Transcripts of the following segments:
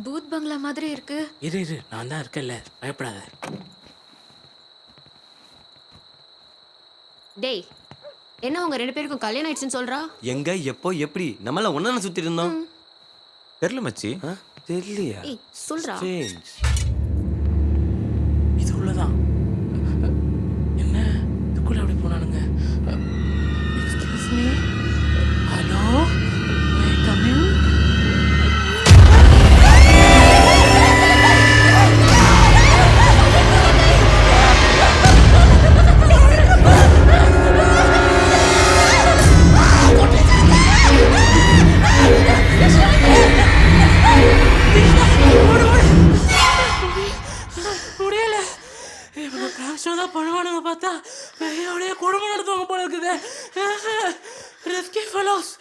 Booth பங்களா மாதிரி இருக்கு. இரு இரு, நான் தான் இருக்கேன்ல, பயப்படாத. டேய், என்ன உங்க 2 பேருக்கும் கல்யாணம் ஆயிடுச்சுன்னு சொல்றா? எங்க எப்போ எப்படி நம்மளாம் ஒண்ணா சுத்தி இருந்தோம். தெரியல மச்சி. தெரியலையா? ஏய் சொல்றா. Strange. இது உள்ளதான். என்ன இதுக்குள்ள அப்படி போனானுங்க? Excuse me, hello, may come in? முடியல, இவங்க பிராங்க் ஷோ தான் பண்ணுவானுங்க பார்த்தா கையோடைய குடும்பம் நடத்துவாங்க போல இருக்குது. ரிஸ்கி ஃபெலோஸ்,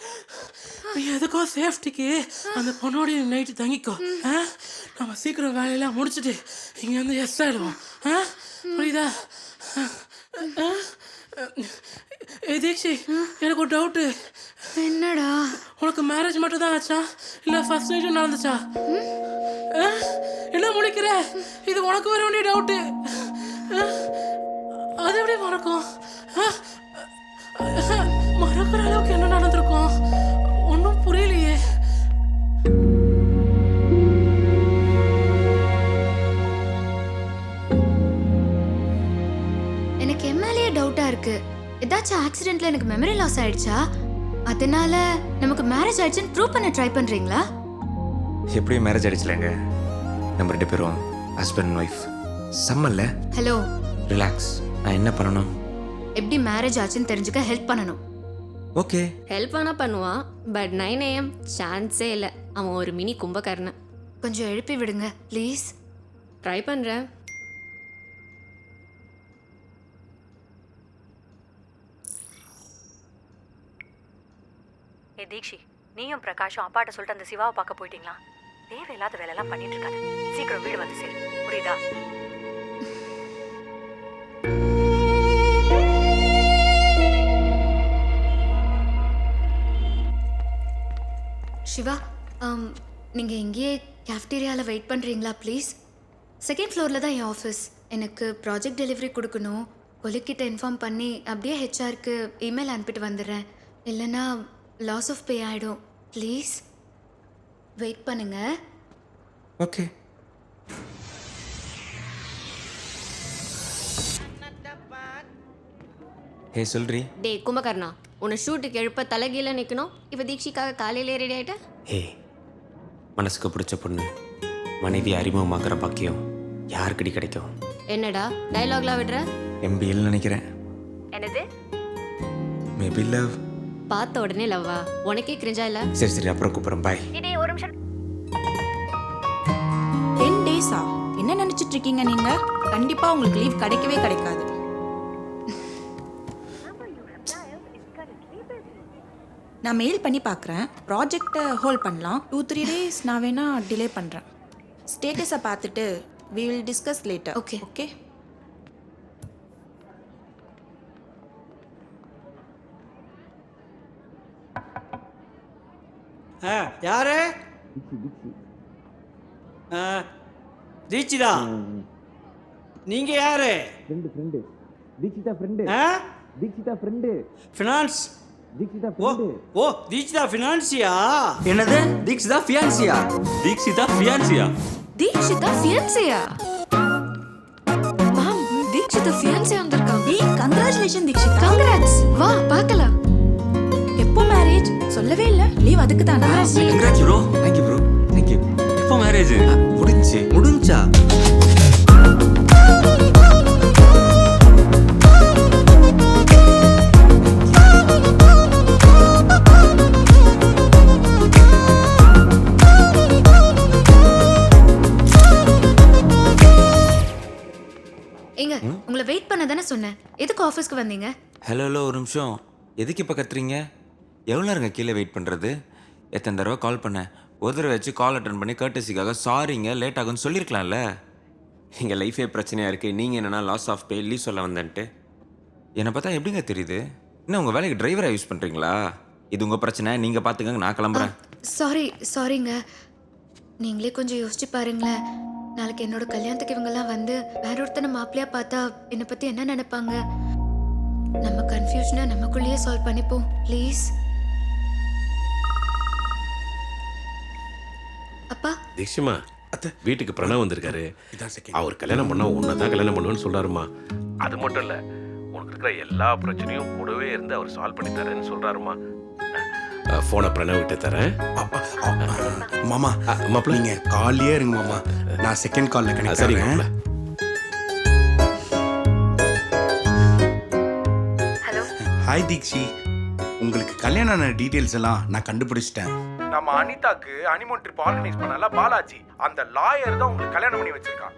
நீ எதுக்கோ சேஃப்டிக்கு அந்த பொண்ணோடைய நைட்டு தங்கிக்கோ. நம்ம சீக்கிரம் வேலையெல்லாம் முடிச்சுட்டு இங்கேருந்து எஸ் ஆகிடுவோம். புரியுதா? ஏ தீக்ஷி, எனக்கு ஒரு டவுட்டு. என்னடா? உனக்கு மேரேஜ் மட்டும் தான் ஆச்சா இல்லை ஃபர்ஸ்ட் நைட்டும் நடந்துச்சா? என்ன முடிக்கிற? இது உனக்கு வர வேண்டிய டவுட்டு. அது எப்படி மறக்கும்? மறக்கிற அளவுக்கு என்ன நடந்திருக்கும்? ஒன்றும் புரியலையே. எனக்கு எம்எல்ஏ டவுட்டா இருக்கு. ஏதாச்சும் ஆக்சிடென்ட்ல எனக்கு மெமரி லாஸ் ஆயிடுச்சா? அதனால நமக்கு மேரேஜ் ஆயிடுச்சுன்னு ப்ரூவ் பண்ண ட்ரை பண்றீங்களா? எப்படியும் மேரேஜ் ஆயிடுச்சுலங்க. நம்ம 2 பேரும் ஹஸ்பண்ட் அண்ட் ஒய்ஃப். செம்மல்ல? Hello, relax. நான் என்ன பண்ணணும்? எப்படி மேரேஜ் ஆச்சுன்னு தெரிஞ்சுக்க ஹெல்ப் பண்ணணும். ஓகே. ஹெல்ப் ஆனா பண்ணுவான், பட் 9 AM சான்ஸே இல்லை. அவன் ஒரு மினி கும்பகர்ணன். கொஞ்சம் எழுப்பி விடுங்க ப்ளீஸ். ட்ரை பண்றேன். ஏ தீக்ஷி, நீயும் பிரகாஷும் அப்பாட்ட சொல்லிட்டு அந்த சிவாவை பார்க்க போயிட்டீங்களா? தேவையில்லாத வேலையெல்லாம் பண்ணிட்டு இருக்காது. சீக்கிரம் வீடு வந்து சேரு, புரியுதா? சிவா, நீங்க இங்கேயே கேஃப்டீரியாவில் வெயிட் பண்றீங்களா ப்ளீஸ்? செகண்ட் ஃப்ளோரில் தான் என் ஆஃபீஸ். எனக்கு ப்ராஜெக்ட் டெலிவரி கொடுக்கணும். கொலிக்கிட்ட இன்ஃபார்ம் பண்ணி அப்படியே ஹெச்ஆருக்கு இமெயில் அனுப்பிட்டு வந்துடுறேன். இல்லைன்னா லாஸ் ஆஃப் பே ஆகிடும். ப்ளீஸ் வெயிட் பண்ணுங்க. ஓகே. ஹே சொல்றி. டேய் கும்பகர்ணா, உன்னை ஷூட்டுக்கு எழுப்ப தலைகீழ நிற்கணும். இப்போ தீக்ஷிக்காக காலையிலே ரெடி ஆகிட்ட? ஹே, மனசுக்கு பிடிச்ச பொண்ணு மனைவி அறிமுகமாக்குற பாக்கியம் யாருக்கடி கிடைக்கும்? என்னடா டயலாக்லாம் விடுற? MBL நினைக்கிறேன். என்னது? Maybe love. பார்த்த உடனே லவ்வா? உனக்கே கிரிஞ்சா இல்லை? சரி சரி, அப்புறம் கூப்பிட்றேன். பாய். இதே ஒரு நிமிஷம். 10 டேஸா? என்ன நினைச்சிட்டு இருக்கீங்க நீங்க? கண்டிப்பா உங்களுக்கு லீவ் கிடைக்கவே கிடைக்காது. நான் மெயில் பண்ணி பார்க்குறேன். ப்ராஜெக்டை ஹோல்ட் பண்ணலாம். 2-3 டேஸ் நான் வேணா டிலே பண்ணுறேன். ஸ்டேட்டஸை பார்த்துட்டு we will discuss later. Okay. Okay. யாரு? தீட்சிதா, நீங்க யாரு? Friend Dikshita friend. Dikshita friend. Finance. Dikshita oh oh Dikshita ஃபினான்ஸியா? என்னது? தீக்ஷிதா ஃபியான்சியா? தீக்ஷிதா ஃபியான்சியா? மேம், தீக்ஷிதா ஃபியான்சியா வந்திருக்காங்க. ஏய் கங்க்ராச்சுலேஷன் தீக்ஷிதா. கங்க்ராட்ஸ். வா பார்க்கலாம். எப்போ மேரேஜ்? சொல்லவே இல்லை. லீவ் அதுக்கு தானா? Congrats bro. Thank you bro. Thank you. எப்போ மேரேஜ்? முடிஞ்சா? ஏங்க, உங்களை வெயிட் பண்ண தானே சொன்னேன். எதுக்கு ஆஃபீஸ்க்கு வந்தீங்க? ஹலோ ஹலோ, ஒரு நிமிஷம். எதுக்கு இப்போ கத்துறீங்க? எவ்வளோ நேரங்க கீழே வெயிட் பண்ணுறது? எத்தனை தடவை கால் பண்ணேன். ஒரு தடவை வச்சு கால் அட்டன் பண்ணி கர்டசிக்காக சாரிங்க லேட் ஆகும்னு சொல்லியிருக்கலாம்ல. எங்கள் லைஃபே பிரச்சனையாக இருக்குது. நீங்கள் என்னென்னா லாஸ் ஆஃப் பே லீவ் சொல்ல வந்தேன்ட்டு. என்னை பார்த்தா எப்படிங்க தெரியுது? என்ன உங்கள் வேலைக்கு டிரைவராக யூஸ் பண்ணுறீங்களா? இது உங்கள் பிரச்சனை, நீங்கள் பார்த்துக்கங்க, நான் கிளம்புறேன். சாரிங்க. நீங்களே கொஞ்சம் யோசிச்சு பாருங்களேன். நாளைக்கு என்னோட கல்யாணத்துக்கு இவங்கெல்லாம் வந்து வேற ஒருத்தனை மாப்பிள்ளையா பார்த்தா என்னை பத்தி என்ன நினைப்பாங்க? நம்ம கன்ஃபியூஷனை நமக்குள்ளேயே சால்வ் பண்ணிப்போம் ப்ளீஸ். அப்பா தீக்ஷிமா வீட்டுக்கு பிரணவ் வந்திருக்காரு. அவர் கல்யாணம் பண்ணா உன்னதான் கல்யாணம் பண்ணுவேன்னு சொல்றாருமா. அது மட்டும் இல்ல, உனக்கு இருக்கிற எல்லா பிரச்சனையும் கூடவே இருந்து அவர் சால்வ் பண்ணி தரேன்னு சொல்றாருமா. போனை பிரணவ் கிட்ட தரேன். மாமா மாப்பிள்ள நீங்க கால்லயே இருங்க மாமா, நான் செகண்ட் கால்ல கனெக்ட் சரி ஆகிறேன். மாப்பிள்ள. ஹலோ ஹாய் தீக்ஷி, உங்களுக்கு கல்யாண டீடைல்ஸ் எல்லாம் நான் கண்டுபிடிச்சிட்டேன். நம்ம அனிதாக்கு ஹனிமூன் ட்ரிப் ஆர்கனைஸ் பண்ணல பாலாஜி, அந்த லாயர் தான் உங்களுக்கு கல்யாணம் பண்ணி வச்சிருக்கான்.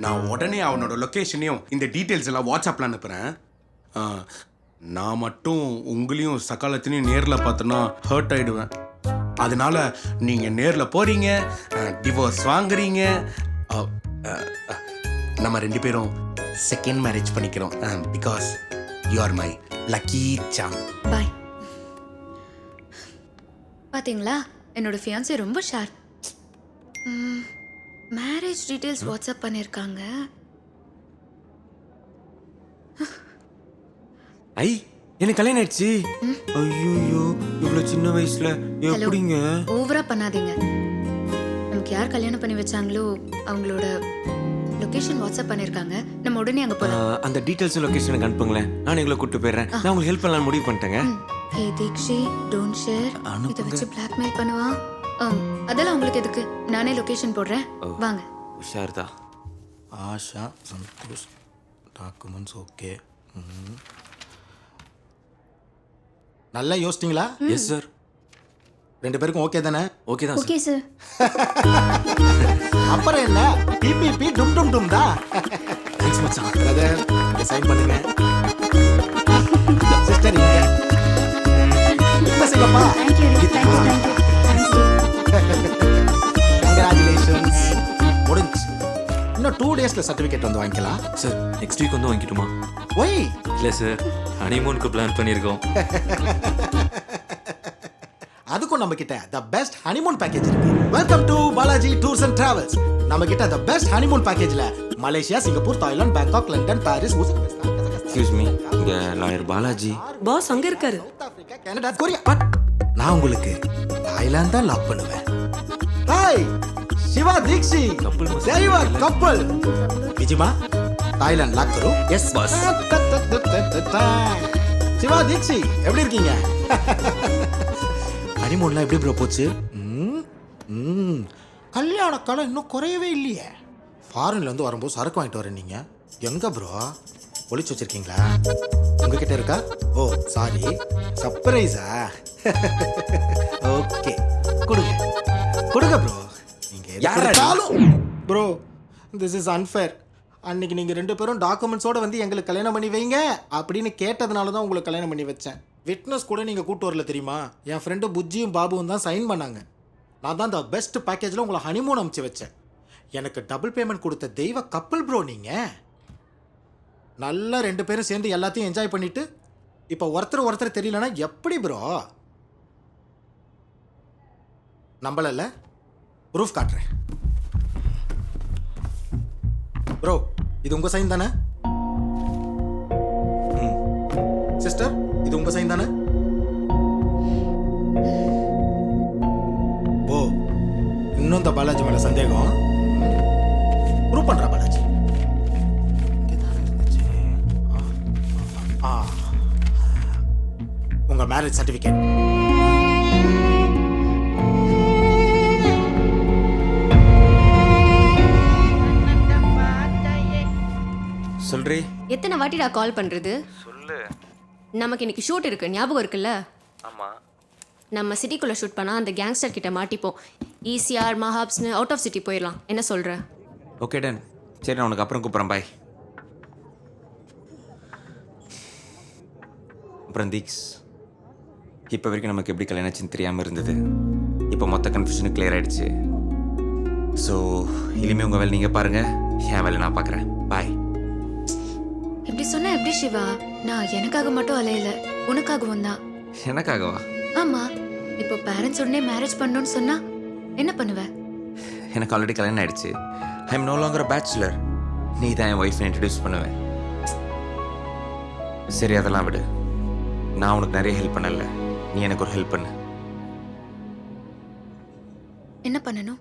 நான் உடனே அவனோட லொகேஷனையும் இந்த டீடைல்ஸ் எல்லாம் வாட்ஸ்அப்ல அனுப்புறேன். நான் மட்டும் உங்களையும் சகாலத்தினையும் நேரில் பார்த்தோன்னா ஹர்ட் ஆயிடுவேன். அதனால நீங்க நேர்ல போறீங்க, டிவோர்ஸ் வாங்குறீங்க, நம்ம 2 பேரும் செகண்ட் மேரேஜ் பண்ணிக்கிறோம். Because you are my lucky charm. Bye. பாத்தீங்களா என்னோட ஃபியான்சி ரொம்ப ஷார்ப். மேரேஜ் டீடைல்ஸ் வாட்ஸ்அப் பண்ணியிருக்காங்க. ஐ எனக்கு கல்யாணம் ஆயிடுச்சு. ஐயோ இவ்வளோ சின்ன வயசுல எப்படிங்க? ஓவரா பண்ணாதீங்க. நமக்கு யார் கல்யாணம் பண்ணி வச்சாங்களோ அவங்களோட லொகேஷன் வாட்ஸ்அப் பண்ணிருக்காங்க. நம்ம உடனே அங்க போலாம். அந்த டீடைல்ஸ் லொகேஷன் எனக்கு அனுப்புங்களேன், நான் எங்களை கூட்டு போயிடுறேன். நான் உங்களுக்கு ஹெல்ப் பண்ணலாம் முடிவு பண்ணிட்டேங்க. ஹே தீக்ஷி, டோன்ட் ஷேர். இதை வச்சு பிளாக்மெயில் பண்ணுவான். அதெல்லாம் உங்களுக்கு எதுக்கு? நானே லொகேஷன் போடுறேன், வாங்க. உஷார் தான். Asha Santosh documents okay. நல்லா யோசிச்சிங்களா? Yes sir. 2 பேருக்கும் ஓகே தானே? ஓகே தான் ஓகே சார். அப்புறம் என்ன, பிபிபி டும் டும் டும் தான். தேங்க்ஸ் மச்சான். பிரதர் சைன் பண்ணுங்க. சிஸ்டர் இங்க சிங்கப்பா. கங்க்ராச்சுலேஷன்ஸ். முடிஞ்சு இன்னும் 2 டேஸ்ல சர்டிஃபிகேட் வந்து வாங்கிக்கலாம். சார் நெக்ஸ்ட் வீக் வந்து வாங்கிட்டுமா? ஒய் இல்லை சார், ஹனிமூனுக்கு பிளான் பண்ணியிருக்கோம். அதுக்கும் நம்ம கிட்ட தி பெஸ்ட் ஹனிமூன் பேக்கேஜ் இருக்கு. Welcome to Balaji tours and travels. நம்ம கிட்ட தி பெஸ்ட் ஹனிமூன் பேக்கேஜ்ல Malaysia, Singapore, Thailand, Bangkok, London, Paris, Uzbekistan, excuse me, இங்க லாயர் பாலாஜி. பாஸ் அங்க இருக்காரு. South Africa, Canada, Korea. But நான் உங்களுக்கு தாய்லாந்து தான் லாக் பண்ணுவேன். ஹாய் சிவா தீக்ஷி, தெய்வ கப்பல். விஜிமா தாய்லாந்து லாக் கரோ. Yes boss. சிவா தீக்ஷி எப்படி இருக்கீங்க? ஹனிமூன்லாம் எப்படி ப்ரோ போச்சு? கல்யாண காலம் இன்னும் குறையவே இல்லையே. ஃபாரின்ல இருந்து வரும்போது சரக்கு வாங்கிட்டு வரேன். நீங்க எங்க ப்ரோ ஒளிச்சு வச்சிருக்கீங்களா? உங்ககிட்ட இருக்கா? ஓ சாரி, சர்ப்ரைஸா? ஓகே கொடுங்க கொடுங்க ப்ரோ. நீங்க யாராலும் ப்ரோ திஸ் இஸ் அன்ஃபேர். அன்னைக்கு நீங்க 2 பேரும் டாக்குமெண்ட்ஸோட வந்து எங்களுக்கு கல்யாணம் பண்ணி வைங்க அப்படின்னு கேட்டதுனால தான் உங்களுக்கு கல்யாணம் பண்ணி வச்சேன். விட்னஸ் கூட நீங்கள் கூட்டு வரல தெரியுமா? என் ஃப்ரெண்டு புஜ்ஜியும் பாபுவும் தான் சைன் பண்ணாங்க. நான் தான் இந்த பெஸ்ட் பேக்கேஜில் உங்களை ஹனிமூன் அமுச்சு வச்சேன். எனக்கு டபுள் பேமெண்ட் கொடுத்த தெய்வ கப்பல் ப்ரோ நீங்கள். நல்லா 2 பேரும் சேர்ந்து எல்லாத்தையும் என்ஜாய் பண்ணிட்டு இப்போ ஒருத்தர் தெரியலனா எப்படி ப்ரோ? நம்பலல்ல? ப்ரூஃப் காட்டுறேன் ப்ரோ. இது உங்கள் சைன் தானே? சிஸ்டர் இது உங்க சைன் தானே? ஓ இன்னும் இந்த பாலாஜி மேல சந்தேகம்? ப்ரூவ் பண்ற பாலாஜி. உங்க மேரேஜ் சர்டிபிகேட். சொல்றி. எத்தனை வாட்டிடா கால் பண்றது? சொல்லு. நமக்கு இன்னைக்கு ஷூட் இருக்கு, ஞாபகம் இருக்குல்ல? ஆமா. நம்ம சிட்டிக்குள்ள ஷூட் பண்ணா அந்த கேங்ஸ்டர் கிட்ட மாட்டிப்போம். ஈசிஆர் மஹாப்ஸ்னு அவுட் ஆஃப் சிட்டி போயிடலாம். என்ன சொல்ற? Okay done. சரி நான் உனக்கு அப்புறம் கூப்பிட்றேன். பாய். அப்புறம் தீக்ஸ், இப்போ வரைக்கும் நமக்கு எப்படி கல்யாணம் ஆச்சுன்னு தெரியாமல் இருந்தது. இப்போ மொத்த கன்ஃபியூஷனும் கிளியர் ஆயிடுச்சு. ஸோ இனிமேல் உங்கள் வேலை நீங்கள் பாருங்கள், என் வேலை நான் பார்க்குறேன். பாய். இப்படி சொன்னா எப்படி சிவா? நான் எனக்காக மட்டும் அலையல, உனக்காகவும் தான். எனக்காகவா? ஆமா, இப்போ பேரண்ட்ஸ் உடனே மேரேஜ் பண்ணணும்னு சொன்னா என்ன பண்ணுவ? எனக்கு ஆல்ரெடி கல்யாணம் ஆயிடுச்சு. I am no longer bachelor. நீ தான் என் ஒய்ஃபை இன்ட்ரடியூஸ் பண்ணுவேன். சரி அதெல்லாம் விடு. நான் உனக்கு நிறைய ஹெல்ப் பண்ணல, நீ எனக்கு ஒரு ஹெல்ப் பண்ணு. என்ன பண்ணணும்?